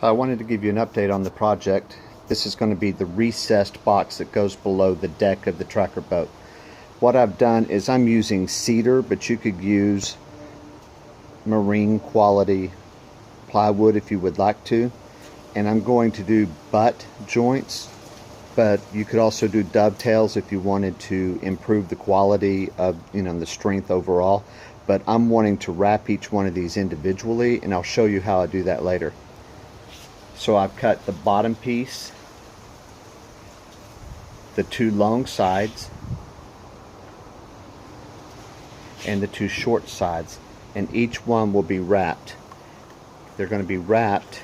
I wanted to give you an update on the project. This is going to be the recessed box that goes below the deck of the tracker boat. What I've done is I'm using cedar, but you could use marine quality plywood if you would like to. And I'm going to do butt joints, but you could also do dovetails if you wanted to improve the quality of, the strength overall. But I'm wanting to wrap each one of these individually, and I'll show you how I do that later. So I've cut the bottom piece, the two long sides, and the two short sides, and each one will be wrapped. They're going to be wrapped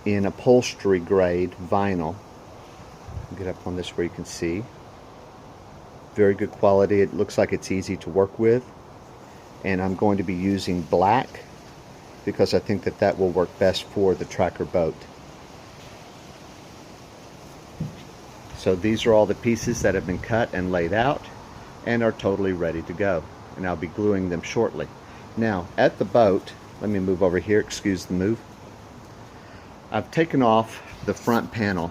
in upholstery grade vinyl. I'll get up on this where you can see. Very good quality. It looks like it's easy to work with, and I'm going to be using black because I think that will work best for the tracker boat. So these are all the pieces that have been cut and laid out and are totally ready to go, and I'll be gluing them shortly. Now at the boat, let me move over here, excuse the move. I've taken off the front panel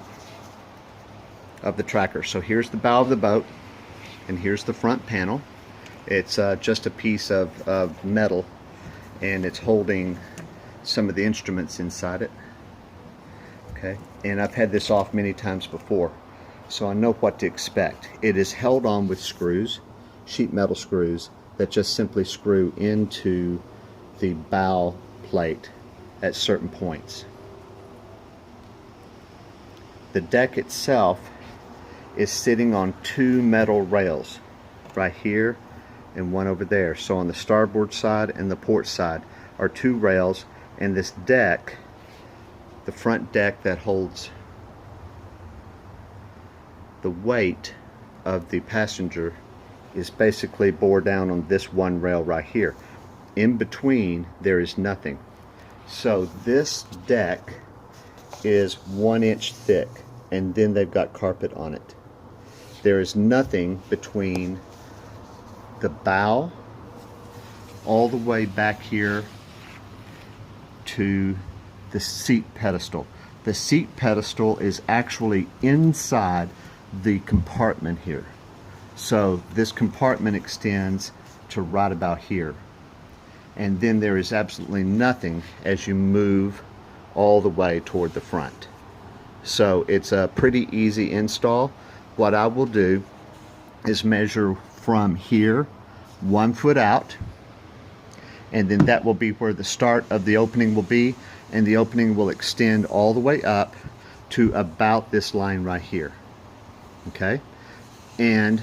of the tracker. So here's the bow of the boat, and here's the front panel. It's just a piece of metal, and it's holding some of the instruments inside it. Okay, and I've had this off many times before, so I know what to expect. It is held on with screws, sheet metal screws, that just simply screw into the bow plate at certain points. The deck itself is sitting on two metal rails, right here and one over there. So on the starboard side and the port side are two rails, and this deck, the front deck that holds the weight of the passenger, is basically bore down on this one rail right here. In between there is nothing. So this deck is 1 inch thick, and then they've got carpet on it. There is nothing between the bow all the way back here to the seat pedestal. The seat pedestal is actually inside the compartment here. So this compartment extends to right about here. And then there is absolutely nothing as you move all the way toward the front. So it's a pretty easy install. What I will do is measure from here 1 foot out, and then that will be where the start of the opening will be, and the opening will extend all the way up to about this line right here. Okay, and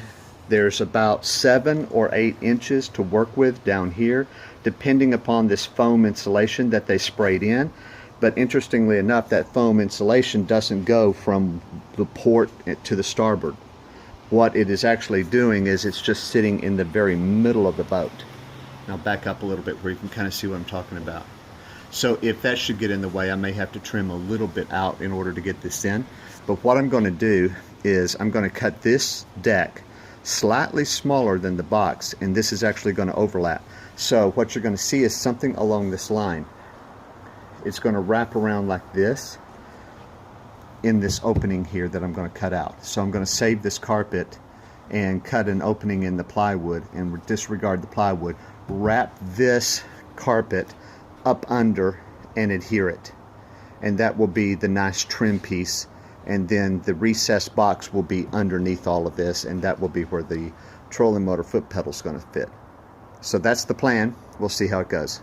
there's about 7 or 8 inches to work with down here, depending upon this foam insulation that they sprayed in. But interestingly enough, that foam insulation doesn't go from the port to the starboard. What it is actually doing is it's just sitting in the very middle of the boat. Now back up a little bit where you can kind of see what I'm talking about. So if that should get in the way, I may have to trim a little bit out in order to get this in. But what I'm going to do is I'm going to cut this deck slightly smaller than the box, and this is actually going to overlap. So what you're going to see is something along this line. It's going to wrap around like this in this opening here that I'm going to cut out. So I'm going to save this carpet and cut an opening in the plywood and disregard the plywood, wrap this carpet up under and adhere it, and that will be the nice trim piece. And then the recessed box will be underneath all of this, and that will be where the trolling motor foot pedal is going to fit. So that's the plan. We'll see how it goes.